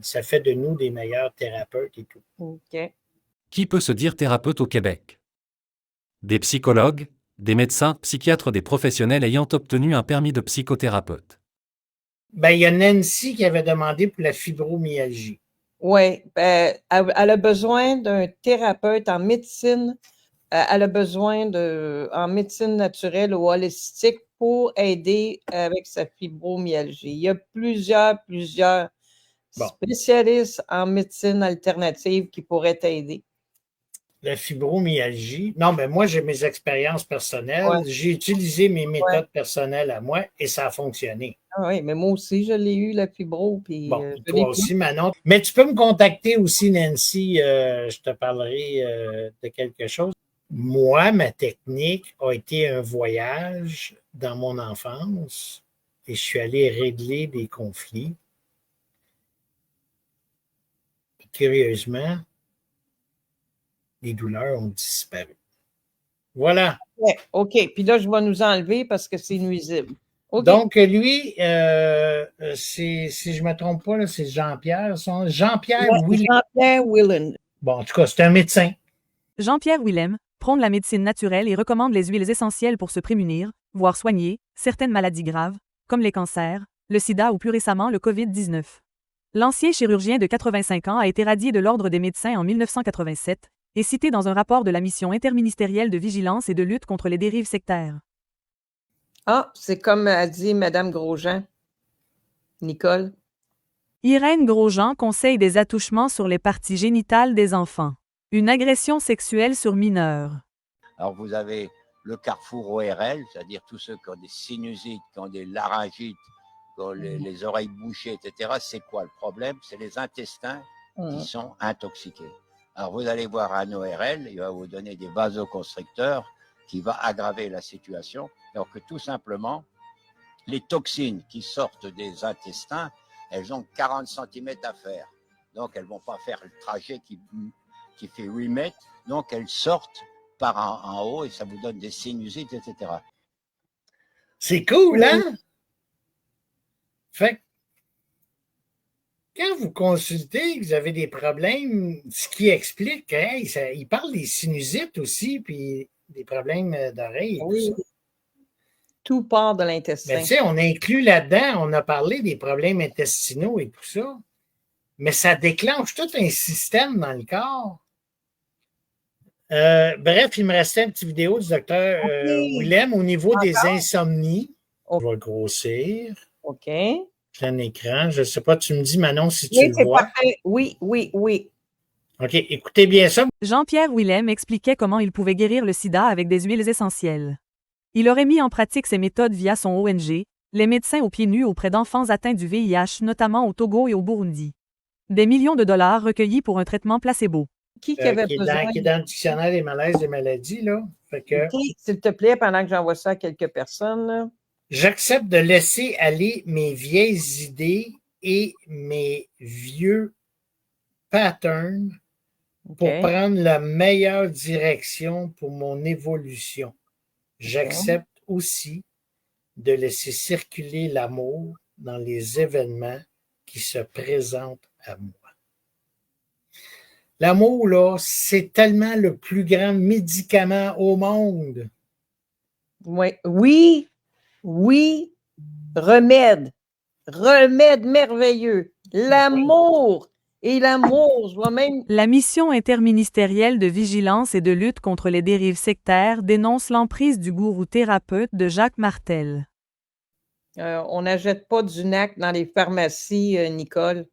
ça fait de nous des meilleurs thérapeutes et tout. OK. Qui peut se dire thérapeute au Québec? Des psychologues, des médecins, psychiatres, des professionnels ayant obtenu un permis de psychothérapeute. Ben, il y a Nancy qui avait demandé pour la fibromyalgie. Oui, elle a besoin d'un thérapeute en médecine. Elle a besoin en médecine naturelle ou holistique pour aider avec sa fibromyalgie. Il y a plusieurs spécialistes en médecine alternative qui pourraient t'aider. La fibromyalgie. Non, mais moi, j'ai mes expériences personnelles. Ouais. J'ai utilisé mes méthodes personnelles à moi et ça a fonctionné. Ah oui, mais moi aussi, je l'ai eu, la fibro. Puis, bon, toi aussi, Manon. Mais tu peux me contacter aussi, Nancy. Je te parlerai de quelque chose. Moi, ma technique a été un voyage dans mon enfance et je suis allé régler des conflits. Et curieusement, les douleurs ont disparu. Voilà. Ouais, OK. Puis là, je vais nous enlever parce que c'est nuisible. Okay. Donc, lui, si je ne me trompe pas, c'est Jean-Pierre. Jean-Pierre Willem. Jean-Pierre Willem. Bon, en tout cas, c'est un médecin. Jean-Pierre Willem prône la médecine naturelle et recommande les huiles essentielles pour se prémunir, voire soigner, certaines maladies graves, comme les cancers, le sida ou plus récemment le COVID-19. L'ancien chirurgien de 85 ans a été radié de l'Ordre des médecins en 1987 et cité dans un rapport de la mission interministérielle de vigilance et de lutte contre les dérives sectaires. Ah, c'est comme a dit Mme Grosjean. Nicole. Irène Grosjean conseille des attouchements sur les parties génitales des enfants. Une agression sexuelle sur mineurs. Alors, vous avez le carrefour ORL, c'est-à-dire tous ceux qui ont des sinusites, qui ont des laryngites, qui ont les oreilles bouchées, etc. C'est quoi le problème? C'est les intestins qui sont intoxiqués. Alors, vous allez voir un ORL, il va vous donner des vasoconstricteurs qui va aggraver la situation. Alors que tout simplement, les toxines qui sortent des intestins, elles ont 40 cm à faire. Donc, elles ne vont pas faire le trajet qui fait 8 mètres. Donc, elles sortent par en haut et ça vous donne des sinusites, etc. C'est cool, hein? Fait quand vous consultez, vous avez des problèmes, ce qui explique, hey, il parle des sinusites aussi, puis des problèmes d'oreille. Oui. Tout part de l'intestin. Mais tu sais, on inclut là-dedans, on a parlé des problèmes intestinaux et tout ça, mais ça déclenche tout un système dans le corps. Bref, il me restait une petite vidéo du docteur Willem au niveau des insomnies. Je vais le grossir. OK. Plein écran. Je ne sais pas, tu me dis, Manon, si tu le vois. Parfait. Oui. OK, écoutez bien ça. Jean-Pierre Willem expliquait comment il pouvait guérir le sida avec des huiles essentielles. Il aurait mis en pratique ces méthodes via son ONG, les médecins aux pieds nus auprès d'enfants atteints du VIH, notamment au Togo et au Burundi. Des millions de dollars recueillis pour un traitement placebo. Qui avait besoin qui est dans le dictionnaire des malaises et maladies, là. Fait que, s'il te plaît, pendant que j'envoie ça à quelques personnes, là. J'accepte de laisser aller mes vieilles idées et mes vieux patterns pour prendre la meilleure direction pour mon évolution. J'accepte aussi de laisser circuler l'amour dans les événements qui se présentent à moi. L'amour, là, c'est tellement le plus grand médicament au monde. Oui, remède merveilleux. L'amour et l'amour, je vois même... La mission interministérielle de vigilance et de lutte contre les dérives sectaires dénonce l'emprise du gourou thérapeute de Jacques Martel. On n'achète pas du NAC dans les pharmacies, Nicole.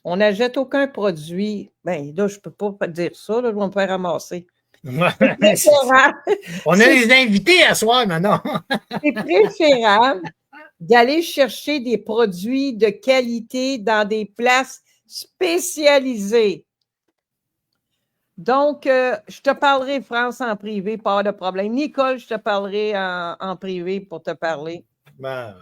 On n'achète aucun produit. Ben là, je ne peux pas dire ça, là, je vais me faire ramasser. On a des invités à soir, maintenant. C'est préférable d'aller chercher des produits de qualité dans des places spécialisées. Donc, je te parlerai, France, en privé, pas de problème. Nicole, je te parlerai en privé pour te parler. Ben,